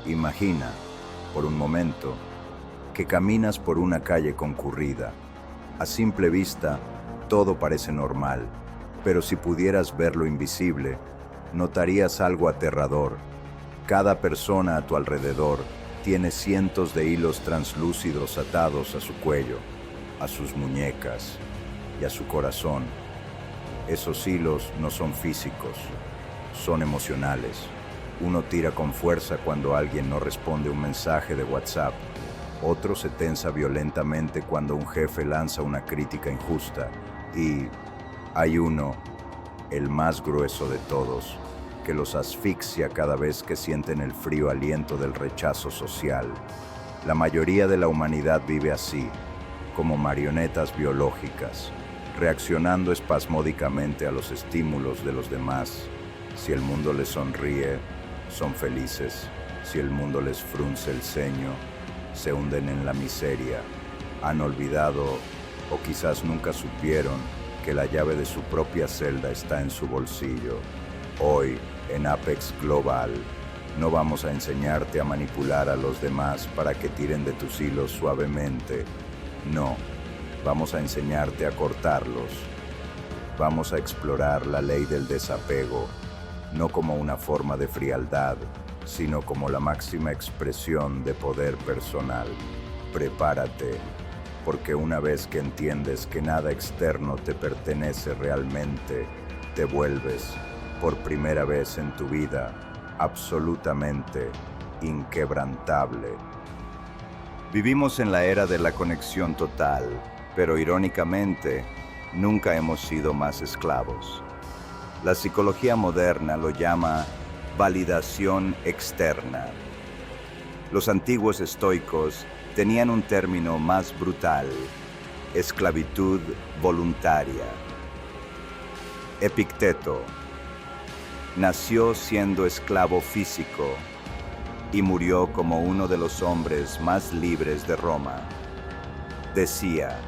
Imagina, por un momento, que caminas por una calle concurrida. A simple vista, todo parece normal, pero si pudieras ver lo invisible, notarías algo aterrador. Cada persona a tu alrededor tiene cientos de hilos translúcidos atados a su cuello, a sus muñecas y a su corazón. Esos hilos no son físicos, son emocionales. Uno tira con fuerza cuando alguien no responde un mensaje de WhatsApp. Otro se tensa violentamente cuando un jefe lanza una crítica injusta. Y hay uno, el más grueso de todos, que los asfixia cada vez que sienten el frío aliento del rechazo social. La mayoría de la humanidad vive así, como marionetas biológicas, reaccionando espasmódicamente a los estímulos de los demás. Si el mundo les sonríe, son felices. Si el mundo les frunce el ceño, se hunden en la miseria. Han olvidado, o quizás nunca supieron, que la llave de su propia celda está en su bolsillo. Hoy, en Apex Global, no vamos a enseñarte a manipular a los demás para que tiren de tus hilos suavemente. No, vamos a enseñarte a cortarlos. Vamos a explorar la ley del desapego, no como una forma de frialdad, sino como la máxima expresión de poder personal. Prepárate, porque una vez que entiendes que nada externo te pertenece realmente, te vuelves, por primera vez en tu vida, absolutamente inquebrantable. Vivimos en la era de la conexión total, pero irónicamente, nunca hemos sido más esclavos. La psicología moderna lo llama validación externa. Los antiguos estoicos tenían un término más brutal: esclavitud voluntaria. Epicteto nació siendo esclavo físico y murió como uno de los hombres más libres de Roma. Decía: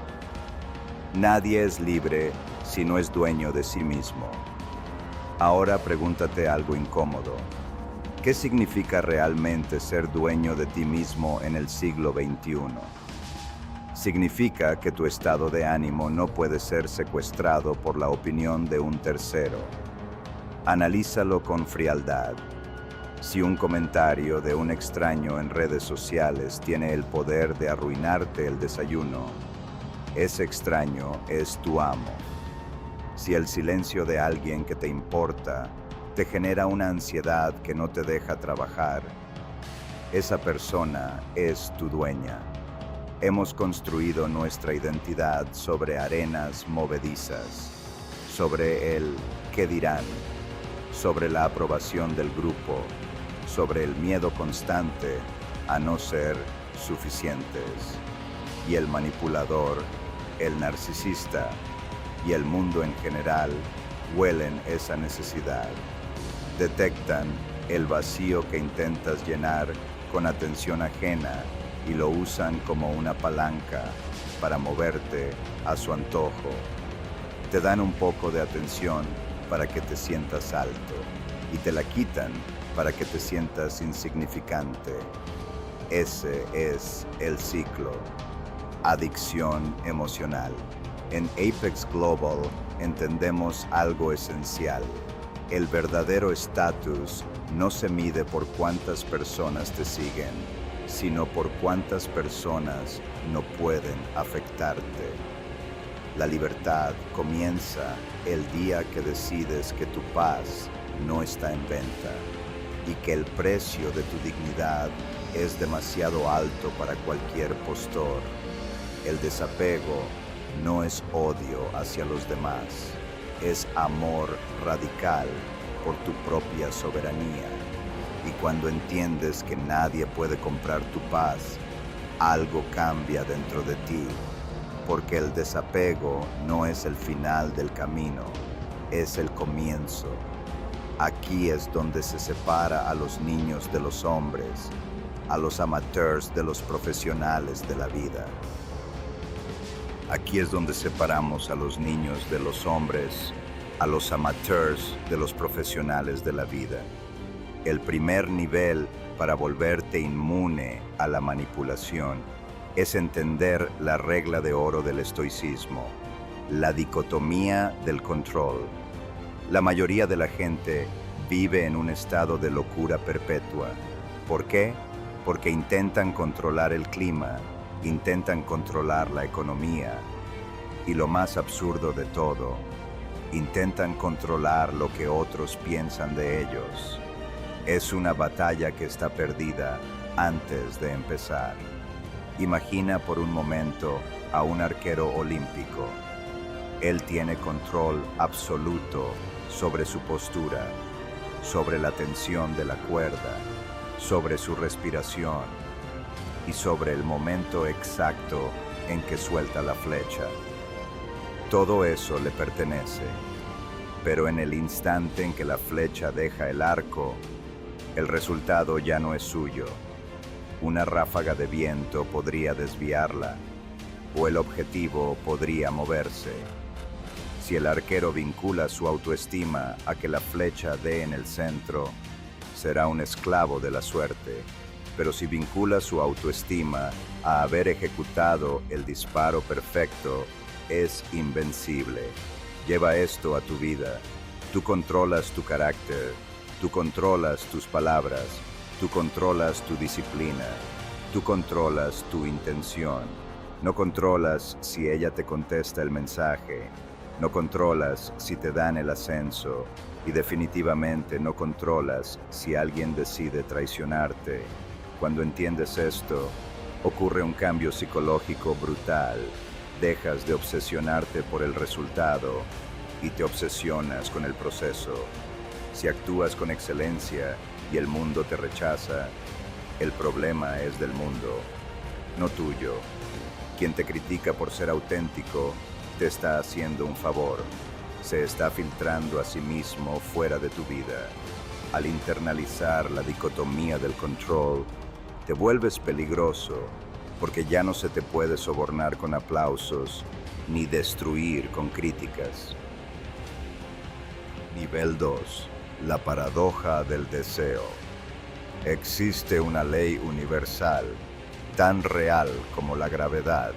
nadie es libre si no es dueño de sí mismo. Ahora pregúntate algo incómodo. ¿Qué significa realmente ser dueño de ti mismo en el siglo XXI? Significa que tu estado de ánimo no puede ser secuestrado por la opinión de un tercero. Analízalo con frialdad. Si un comentario de un extraño en redes sociales tiene el poder de arruinarte el desayuno, ese extraño es tu amo. Si el silencio de alguien que te importa te genera una ansiedad que no te deja trabajar, esa persona es tu dueña. Hemos construido nuestra identidad sobre arenas movedizas, sobre el ¿qué dirán?, sobre la aprobación del grupo, sobre el miedo constante a no ser suficientes. Y el manipulador, el narcisista y el mundo en general huelen esa necesidad. Detectan el vacío que intentas llenar con atención ajena y lo usan como una palanca para moverte a su antojo. Te dan un poco de atención para que te sientas alto y te la quitan para que te sientas insignificante. Ese es el ciclo. Adicción emocional. En Apex Global entendemos algo esencial. El verdadero estatus no se mide por cuántas personas te siguen, sino por cuántas personas no pueden afectarte. La libertad comienza el día que decides que tu paz no está en venta y que el precio de tu dignidad es demasiado alto para cualquier postor. El desapego no es odio hacia los demás, es amor radical por tu propia soberanía. Y cuando entiendes que nadie puede comprar tu paz, algo cambia dentro de ti, porque el desapego no es el final del camino, es el comienzo. Aquí es donde se separa a los niños de los hombres, a los amateurs de los profesionales de la vida. Aquí es donde separamos a los niños de los hombres, a los amateurs de los profesionales de la vida. El primer nivel para volverte inmune a la manipulación es entender la regla de oro del estoicismo, la dicotomía del control. La mayoría de la gente vive en un estado de locura perpetua. ¿Por qué? Porque intentan controlar el clima, intentan controlar la economía y, lo más absurdo de todo, intentan controlar lo que otros piensan de ellos. Es una batalla que está perdida antes de empezar. Imagina por un momento a un arquero olímpico. Él tiene control absoluto sobre su postura, sobre la tensión de la cuerda, sobre su respiración y sobre el momento exacto en que suelta la flecha. Todo eso le pertenece, pero en el instante en que la flecha deja el arco, el resultado ya no es suyo. Una ráfaga de viento podría desviarla, o el objetivo podría moverse. Si el arquero vincula su autoestima a que la flecha dé en el centro, será un esclavo de la suerte. Pero si vincula su autoestima a haber ejecutado el disparo perfecto, es invencible. Lleva esto a tu vida. Tú controlas tu carácter, tú controlas tus palabras, tú controlas tu disciplina, tú controlas tu intención. No controlas si ella te contesta el mensaje, no controlas si te dan el ascenso y definitivamente no controlas si alguien decide traicionarte. Cuando entiendes esto, ocurre un cambio psicológico brutal. Dejas de obsesionarte por el resultado y te obsesionas con el proceso. Si actúas con excelencia y el mundo te rechaza, el problema es del mundo, no tuyo. Quien te critica por ser auténtico te está haciendo un favor. Se está filtrando a sí mismo fuera de tu vida. Al internalizar la dicotomía del control, te vuelves peligroso porque ya no se te puede sobornar con aplausos ni destruir con críticas. Nivel 2. La paradoja del deseo. Existe una ley universal, tan real como la gravedad,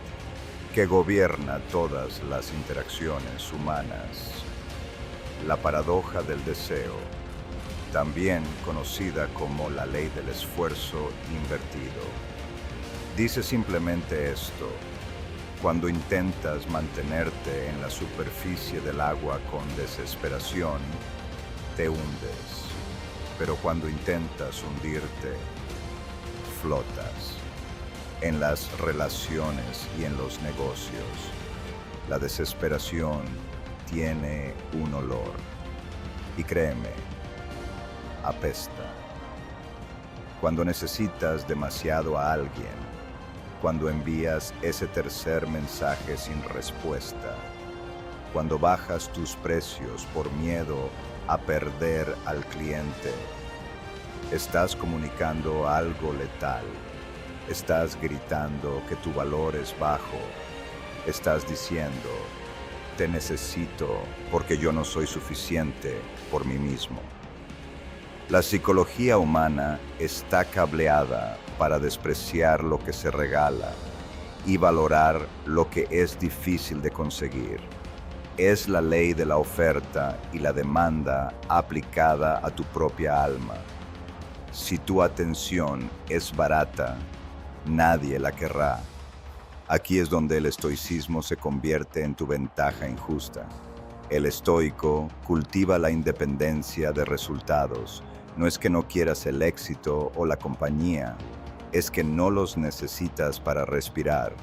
que gobierna todas las interacciones humanas. La paradoja del deseo, también conocida como la ley del esfuerzo invertido, dice simplemente esto: cuando intentas mantenerte en la superficie del agua con desesperación, te hundes, pero cuando intentas hundirte, flotas. En las relaciones y en los negocios, la desesperación tiene un olor, y créeme, apesta. Cuando necesitas demasiado a alguien, cuando envías ese tercer mensaje sin respuesta, cuando bajas tus precios por miedo a perder al cliente, estás comunicando algo letal. Estás gritando que tu valor es bajo. Estás diciendo: te necesito porque yo no soy suficiente por mí mismo. La psicología humana está cableada para despreciar lo que se regala y valorar lo que es difícil de conseguir. Es la ley de la oferta y la demanda aplicada a tu propia alma. Si tu atención es barata, nadie la querrá. Aquí es donde el estoicismo se convierte en tu ventaja injusta. El estoico cultiva la independencia de resultados. No es que no quieras el éxito o la compañía, es que no los necesitas para respirar.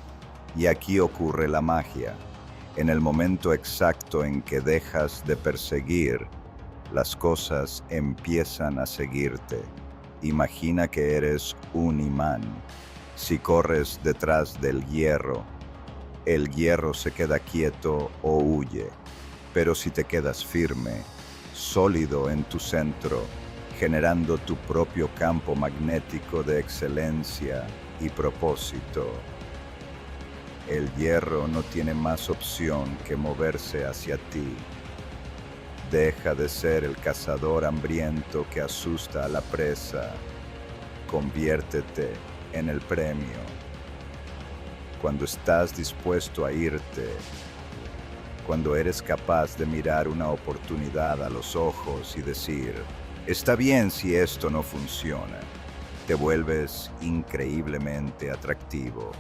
Y aquí ocurre la magia. En el momento exacto en que dejas de perseguir, las cosas empiezan a seguirte. Imagina que eres un imán. Si corres detrás del hierro, el hierro se queda quieto o huye. Pero si te quedas firme, sólido en tu centro, generando tu propio campo magnético de excelencia y propósito, el hierro no tiene más opción que moverse hacia ti. Deja de ser el cazador hambriento que asusta a la presa Conviértete en el premio. Cuando estás dispuesto a irte, cuando eres capaz de mirar una oportunidad a los ojos y decir, está bien si esto no funciona, te vuelves increíblemente atractivo.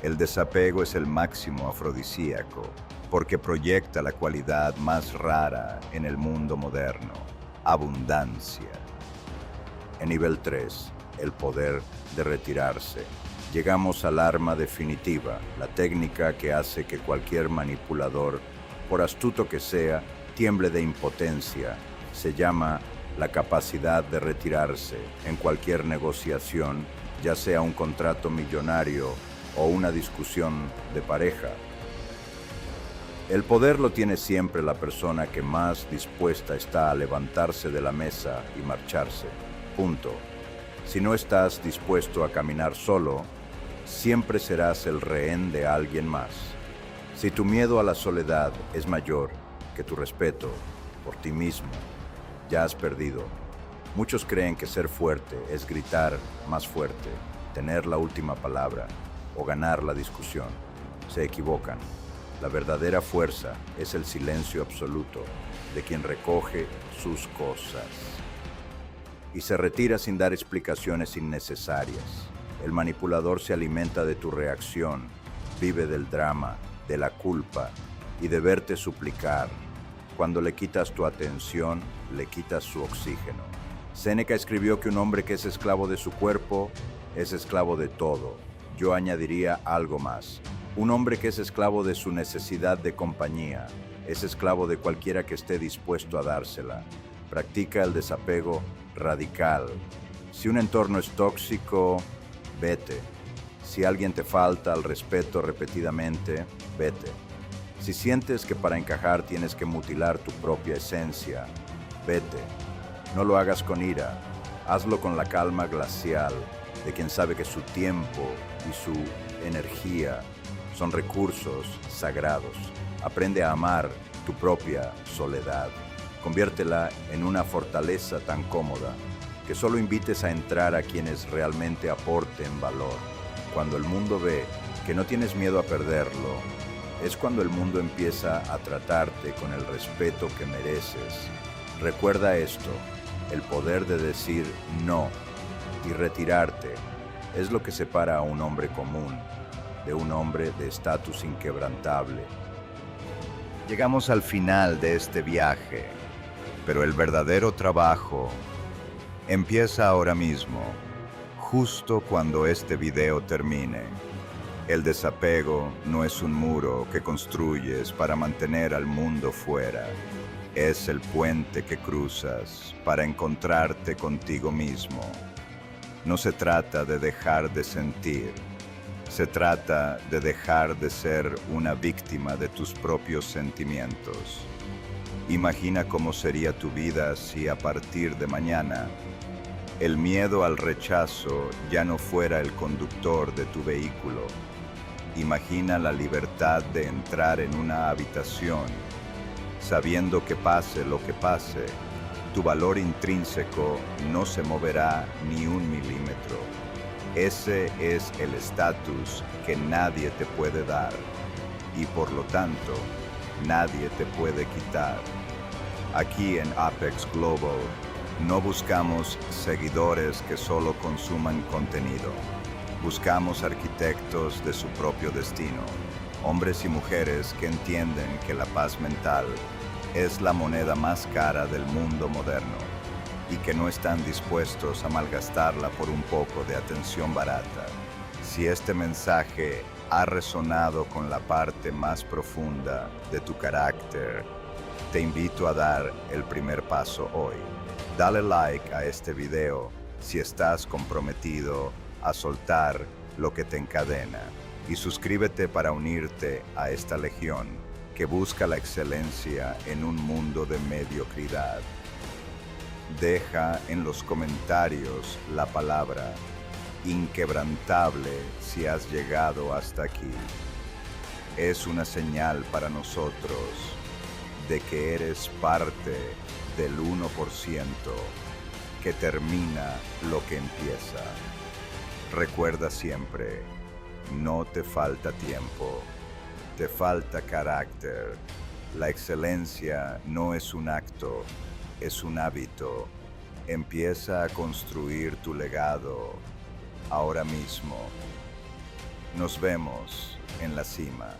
El desapego es el máximo afrodisíaco, porque proyecta la cualidad más rara en el mundo moderno, abundancia. En nivel 3, el poder de retirarse. Llegamos al arma definitiva, la técnica que hace que cualquier manipulador, por astuto que sea, tiemble de impotencia. Se llama la capacidad de retirarse en cualquier negociación, ya sea un contrato millonario o una discusión de pareja. El poder lo tiene siempre la persona que más dispuesta está a levantarse de la mesa y marcharse. Punto. Si no estás dispuesto a caminar solo, siempre serás el rehén de alguien más. Si tu miedo a la soledad es mayor que tu respeto por ti mismo, ya has perdido. Muchos creen que ser fuerte es gritar más fuerte, tener la última palabra o ganar la discusión. Se equivocan. La verdadera fuerza es el silencio absoluto de quien recoge sus cosas y se retira sin dar explicaciones innecesarias. El manipulador se alimenta de tu reacción, vive del drama, de la culpa y de verte suplicar. Cuando le quitas tu atención, le quitas su oxígeno. Séneca escribió que un hombre que es esclavo de su cuerpo es esclavo de todo. Yo añadiría algo más. Un hombre que es esclavo de su necesidad de compañía es esclavo de cualquiera que esté dispuesto a dársela. Practica el desapego radical. Si un entorno es tóxico, vete. Si alguien te falta al respeto repetidamente, vete. Si sientes que para encajar tienes que mutilar tu propia esencia, vete. No lo hagas con ira, hazlo con la calma glacial de quien sabe que su tiempo y su energía son recursos sagrados. Aprende a amar tu propia soledad. Conviértela en una fortaleza tan cómoda que solo invites a entrar a quienes realmente aporten valor. Cuando el mundo ve que no tienes miedo a perderlo, es cuando el mundo empieza a tratarte con el respeto que mereces. Recuerda esto, el poder de decir no y retirarte es lo que separa a un hombre común de un hombre de estatus inquebrantable. Llegamos al final de este viaje, pero el verdadero trabajo empieza ahora mismo, justo cuando este video termine. El desapego no es un muro que construyes para mantener al mundo fuera. Es el puente que cruzas para encontrarte contigo mismo. No se trata de dejar de sentir. Se trata de dejar de ser una víctima de tus propios sentimientos. Imagina cómo sería tu vida si a partir de mañana el miedo al rechazo ya no fuera el conductor de tu vehículo. Imagina la libertad de entrar en una habitación, sabiendo que pase lo que pase, tu valor intrínseco no se moverá ni un milímetro. Ese es el estatus que nadie te puede dar y por lo tanto nadie te puede quitar. Aquí en Apex Global no buscamos seguidores que solo consuman contenido. Buscamos arquitectos de su propio destino, hombres y mujeres que entienden que la paz mental es la moneda más cara del mundo moderno y que no están dispuestos a malgastarla por un poco de atención barata. Si este mensaje ha resonado con la parte más profunda de tu carácter, te invito a dar el primer paso hoy. Dale like a este video si estás comprometido a soltar lo que te encadena y suscríbete para unirte a esta legión que busca la excelencia en un mundo de mediocridad. Deja en los comentarios la palabra inquebrantable si has llegado hasta aquí. Es una señal para nosotros de que eres parte del 1% que termina lo que empieza. Recuerda siempre, no te falta tiempo, te falta carácter. La excelencia no es un acto, es un hábito. Empieza a construir tu legado ahora mismo. Nos vemos en la cima.